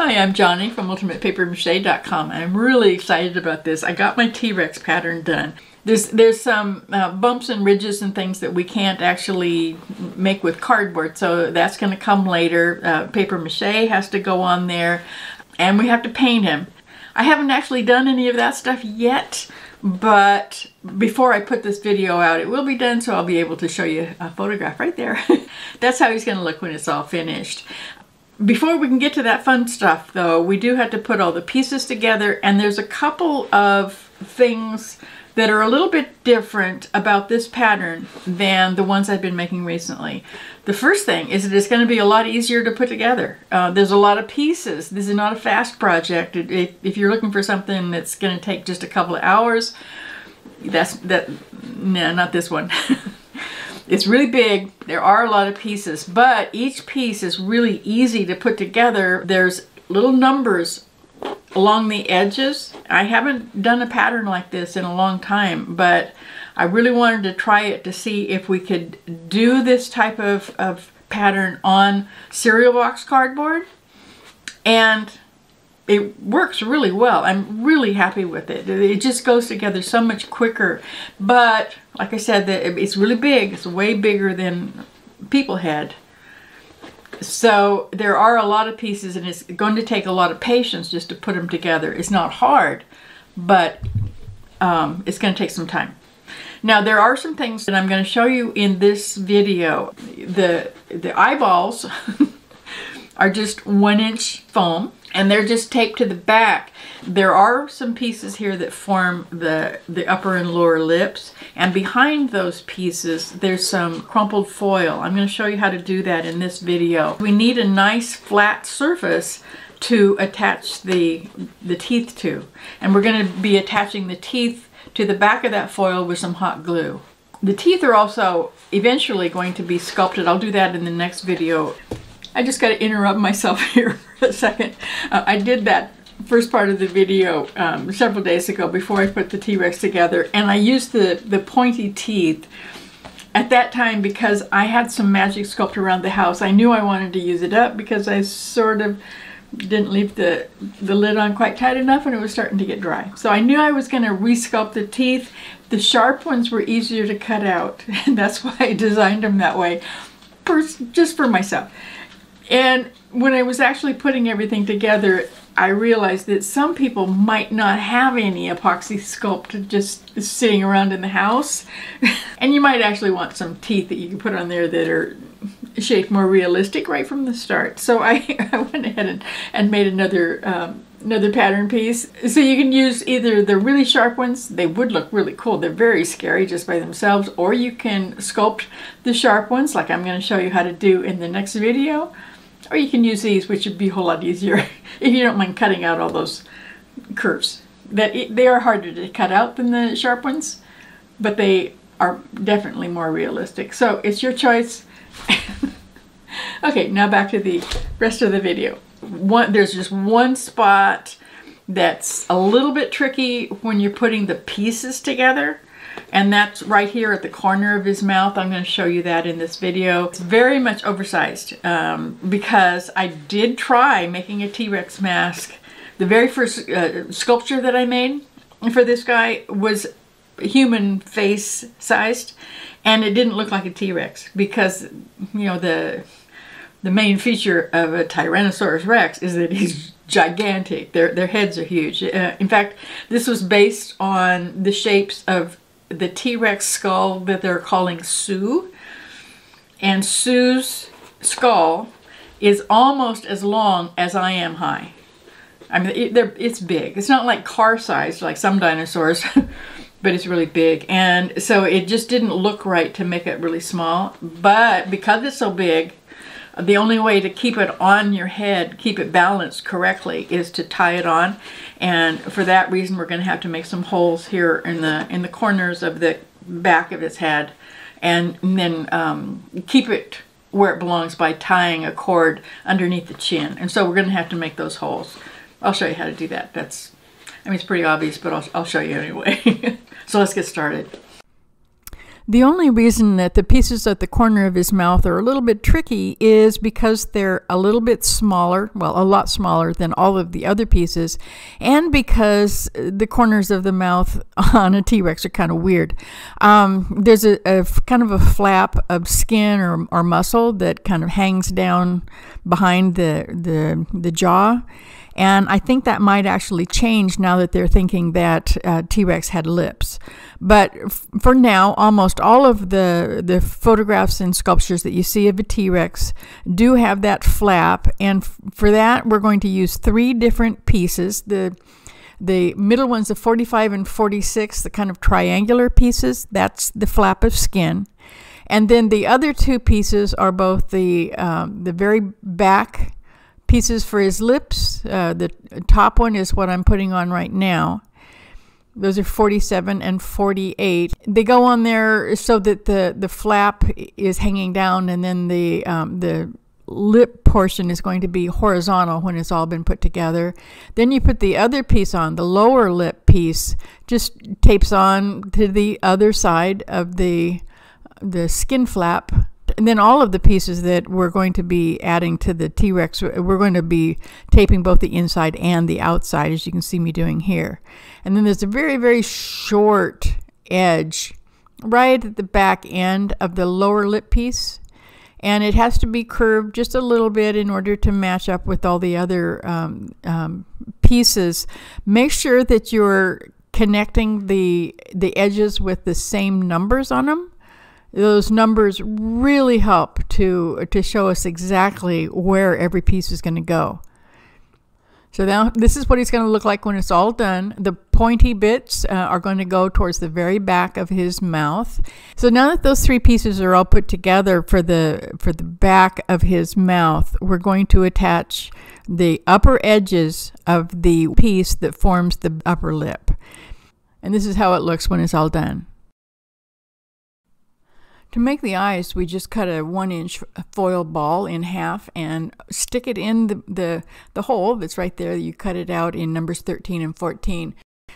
Hi, I'm Johnny from ultimatepapermache.com. I'm really excited about this. I got my T-Rex pattern done. There's some bumps and ridges and things that we can't actually make with cardboard, so that's going to come later. Paper mache has to go on there, and we have to paint him. I haven't actually done any of that stuff yet, but before I put this video out, it will be done, so I'll be able to show you a photograph right there. That's how he's going to look when it's all finished. Before we can get to that fun stuff, though, we do have to put all the pieces together, and there's a couple of things that are a little bit different about this pattern than the ones I've been making recently. The first thing is that it's going to be a lot easier to put together. There's a lot of pieces. This is not a fast project. If you're looking for something that's going to take just a couple of hours, no, not this one. It's really big. There are a lot of pieces, but each piece is really easy to put together. There's little numbers along the edges. I haven't done a pattern like this in a long time, but I really wanted to try it to see if we could do this type of pattern on cereal box cardboard, and it works really well. I'm really happy with it. It just goes together so much quicker. But like I said, it's really big. It's way bigger than people head. So there are a lot of pieces, and it's going to take a lot of patience just to put them together. It's not hard, but it's going to take some time. Now there are some things that I'm going to show you in this video. The eyeballs are just 1-inch foam, and they're just taped to the back. There are some pieces here that form the upper and lower lips, and behind those pieces there's some crumpled foil. I'm going to show you how to do that in this video. We need a nice flat surface to attach the teeth to, and we're going to be attaching the teeth to the back of that foil with some hot glue. The teeth are also eventually going to be sculpted. I'll do that in the next video. I just got to interrupt myself here for a second. I did that first part of the video several days ago before I put the T-Rex together, and I used the pointy teeth at that time because I had some magic sculpt around the house. I knew I wanted to use it up because I sort of didn't leave the lid on quite tight enough, and it was starting to get dry. So I knew I was going to resculpt the teeth. The sharp ones were easier to cut out, and that's why I designed them that way, just for myself. And when I was actually putting everything together, I realized that some people might not have any epoxy sculpt just sitting around in the house. And you might actually want some teeth that you can put on there that are shaped more realistic right from the start. So I went ahead and made another pattern piece. So you can use either the really sharp ones. They would look really cool. They're very scary just by themselves. Or you can sculpt the sharp ones, like I'm going to show you how to do in the next video. Or you can use these, which would be a whole lot easier if you don't mind cutting out all those curves. They are harder to cut out than the sharp ones, but they are definitely more realistic. So it's your choice. Okay, now back to the rest of the video. There's just one spot that's a little bit tricky when you're putting the pieces together, and that's right here at the corner of his mouth. I'm going to show you that in this video. It's very much oversized because I did try making a T-Rex mask. The very first sculpture that I made for this guy was human face sized, and it didn't look like a T-Rex because, you know, the main feature of a Tyrannosaurus Rex is that he's gigantic. Their heads are huge. In fact, this was based on the shapes of the T-Rex skull that they're calling Sue. And Sue's skull is almost as long as I am high. I mean, it's big. It's not like car sized like some dinosaurs, but it's really big. And so it just didn't look right to make it really small. But because it's so big, the only way to keep it on your head, keep it balanced correctly, is to tie it on. And for that reason, we're going to have to make some holes here in the corners of the back of its head, and then keep it where it belongs by tying a cord underneath the chin. And so we're going to have to make those holes. I'll show you how to do that. I mean, it's pretty obvious, but I'll show you anyway. So let's get started. The only reason that the pieces at the corner of his mouth are a little bit tricky is because they're a little bit smaller, well, a lot smaller than all of the other pieces, and because the corners of the mouth on a T-Rex are kind of weird. There's a kind of a flap of skin or muscle that kind of hangs down behind the jaw. And I think that might actually change now that they're thinking that T-Rex had lips. But for now, almost all of the photographs and sculptures that you see of a T-Rex do have that flap. And for that, we're going to use 3 different pieces. The middle one's the 45 and 46, the kind of triangular pieces. That's the flap of skin. And then the other 2 pieces are both the very back pieces for his lips. The top one is what I'm putting on right now. Those are 47 and 48. They go on there so that the flap is hanging down, and then the lip portion is going to be horizontal when it's all been put together. Then you put the other piece on. The lower lip piece just tapes on to the other side of the skin flap. And then all of the pieces that we're going to be adding to the T-Rex, we're going to be taping both the inside and the outside, as you can see me doing here. And then there's a very, very short edge right at the back end of the lower lip piece. And it has to be curved just a little bit in order to match up with all the other pieces. Make sure that you're connecting the edges with the same numbers on them. Those numbers really help to show us exactly where every piece is going to go. So now this is what he's going to look like when it's all done. The pointy bits are going to go towards the very back of his mouth. So now that those 3 pieces are all put together for the back of his mouth, we're going to attach the upper edges of the piece that forms the upper lip. And this is how it looks when it's all done. To make the eyes, we just cut a 1-inch foil ball in half and stick it in the hole that's right there. You cut it out in numbers 13 and 14.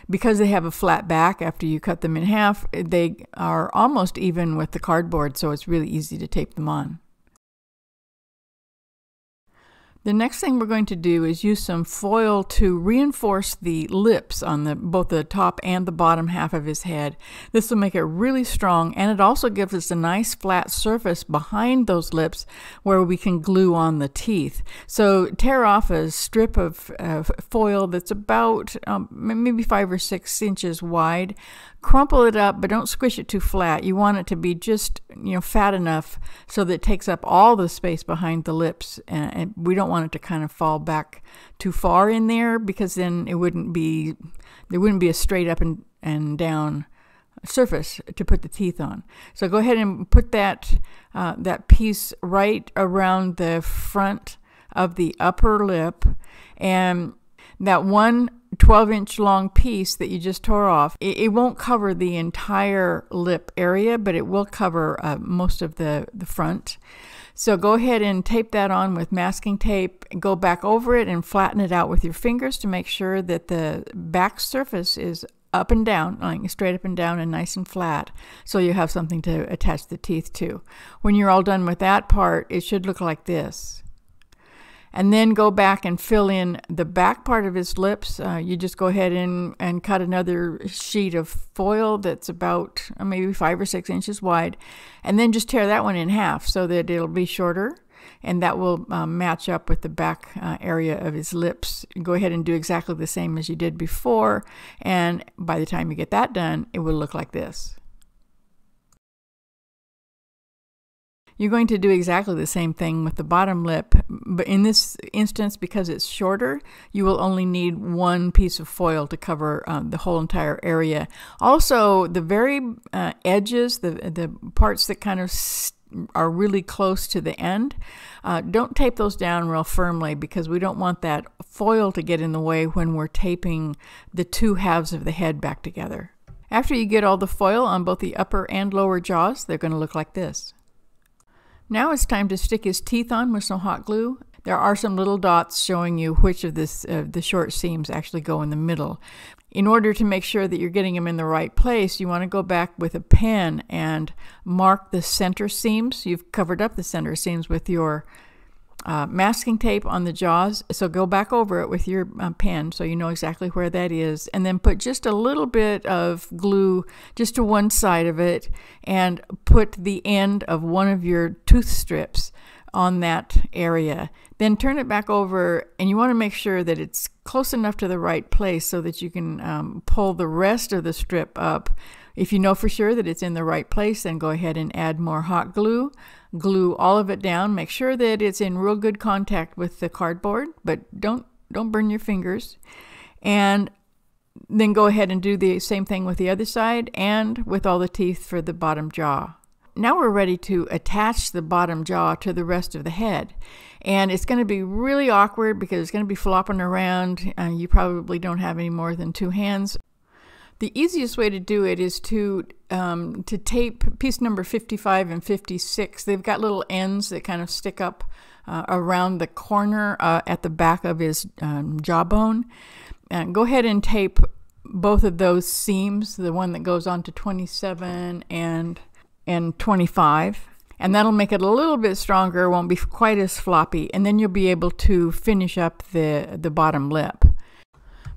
Because they have a flat back after you cut them in half, they are almost even with the cardboard, so it's really easy to tape them on. The next thing we're going to do is use some foil to reinforce the lips on both the top and the bottom half of his head. This will make it really strong, and it also gives us a nice flat surface behind those lips where we can glue on the teeth. So tear off a strip of foil that's about maybe 5 or 6 inches wide. Crumple it up, but don't squish it too flat. You want it to be just, fat enough so that it takes up all the space behind the lips, and we don't want it to kind of fall back too far in there, because then there wouldn't be a straight up and down surface to put the teeth on. So go ahead and put that piece right around the front of the upper lip, and that one 12-inch long piece that you just tore off, it won't cover the entire lip area, but it will cover most of the front. So go ahead and tape that on with masking tape, go back over it and flatten it out with your fingers to make sure that the back surface is up and down, like straight up and down and nice and flat, so you have something to attach the teeth to. When you're all done with that part, it should look like this. And then go back and fill in the back part of his lips. You just go ahead and cut another sheet of foil that's about maybe 5 or 6 inches wide, and then just tear that one in half so that it'll be shorter, and that will match up with the back area of his lips. Go ahead and do exactly the same as you did before, and by the time you get that done, it will look like this. You're going to do exactly the same thing with the bottom lip, but in this instance, because it's shorter, you will only need 1 piece of foil to cover the whole entire area. Also, the very edges, the parts that kind of are really close to the end, don't tape those down real firmly, because we don't want that foil to get in the way when we're taping the 2 halves of the head back together. After you get all the foil on both the upper and lower jaws, they're going to look like this. Now it's time to stick his teeth on with some hot glue. there are some little dots showing you which of the short seams actually go in the middle. In order to make sure that you're getting them in the right place, you want to go back with a pen and mark the center seams. You've covered up the center seams with your masking tape on the jaws, so go back over it with your pen so you know exactly where that is, and then put just a little bit of glue just to one side of it, and put the end of one of your tooth strips on that area. Then turn it back over, and you want to make sure that it's close enough to the right place so that you can pull the rest of the strip up. If you know for sure that it's in the right place, then go ahead and add more hot glue. Glue all of it down. Make sure that it's in real good contact with the cardboard, but don't burn your fingers. And then go ahead and do the same thing with the other side and with all the teeth for the bottom jaw. Now we're ready to attach the bottom jaw to the rest of the head. And it's going to be really awkward because it's going to be flopping around. You probably don't have any more than 2 hands. The easiest way to do it is to tape piece number 55 and 56. They've got little ends that kind of stick up around the corner at the back of his jawbone. Go ahead and tape both of those seams, the one that goes on to 27 and 25. And that'll make it a little bit stronger, won't be quite as floppy, and then you'll be able to finish up the bottom lip.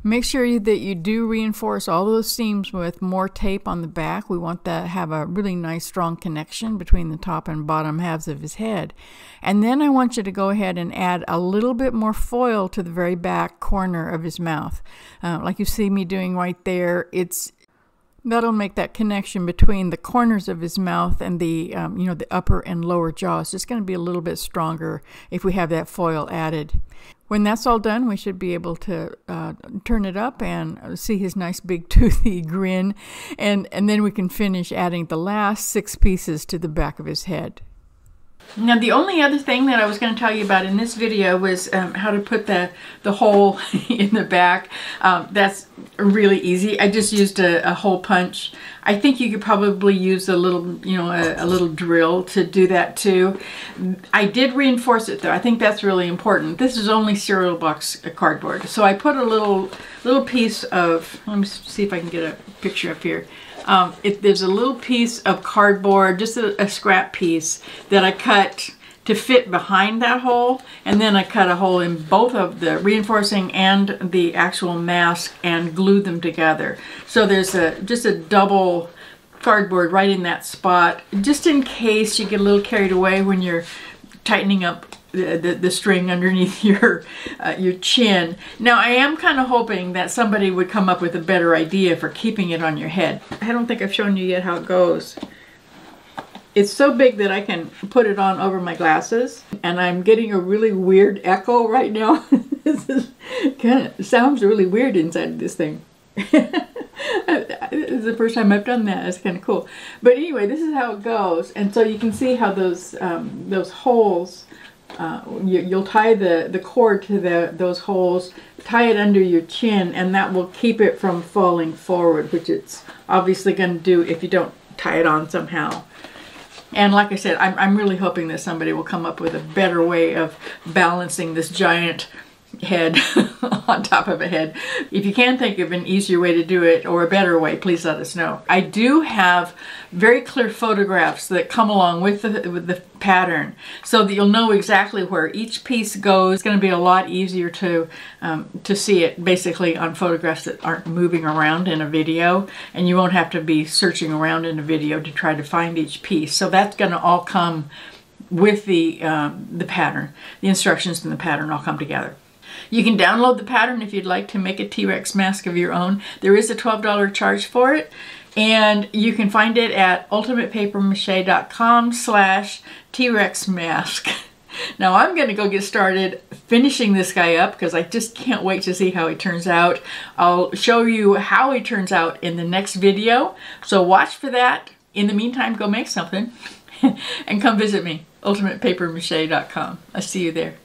Make sure that you do reinforce all those seams with more tape on the back. We want to have a really nice strong connection between the top and bottom halves of his head. And then I want you to go ahead and add a little bit more foil to the very back corner of his mouth. Like you see me doing right there, that'll make that connection between the corners of his mouth and the the upper and lower jaw. It's just going to be a little bit stronger if we have that foil added. When that's all done, we should be able to turn it up and see his nice big toothy grin, and then we can finish adding the last 6 pieces to the back of his head. Now, the only other thing that I was going to tell you about in this video was how to put the hole in the back. That's really easy. I just used a hole punch. I think you could probably use a little, a little drill to do that too. I did reinforce it though. I think that's really important. This is only cereal box cardboard. So I put a little piece of, let me see if I can get a picture up here. There's a little piece of cardboard, just a scrap piece that I cut to fit behind that hole, and then I cut a hole in both of the reinforcing and the actual mask and glued them together. So there's just a double cardboard right in that spot, just in case you get a little carried away when you're tightening up the string underneath your chin. Now, I am kind of hoping that somebody would come up with a better idea for keeping it on your head. I don't think I've shown you yet how it goes. It's so big that I can put it on over my glasses, and I'm getting a really weird echo right now. This is kind of sounds really weird inside of this thing. This is the first time I've done that. It's kind of cool. But anyway, this is how it goes, and so you can see how those holes. You'll tie the cord to those holes, tie it under your chin, and that will keep it from falling forward, which it's obviously going to do if you don't tie it on somehow. And like I said, I'm really hoping that somebody will come up with a better way of balancing this giant head on top of a head. If you can think of an easier way to do it or a better way, please let us know. I do have very clear photographs that come along with the pattern so that you'll know exactly where each piece goes. It's going to be a lot easier to see it basically on photographs that aren't moving around in a video, and you won't have to be searching around in a video to try to find each piece. So that's going to all come with the pattern. The instructions and the pattern all come together. You can download the pattern if you'd like to make a T-Rex mask of your own. There is a $12 charge for it, and you can find it at ultimatepapermache.com/T-Rex mask. Now I'm going to go get started finishing this guy up because I just can't wait to see how he turns out. I'll show you how he turns out in the next video, so watch for that. In the meantime, go make something and come visit me, ultimatepapermache.com. I'll see you there.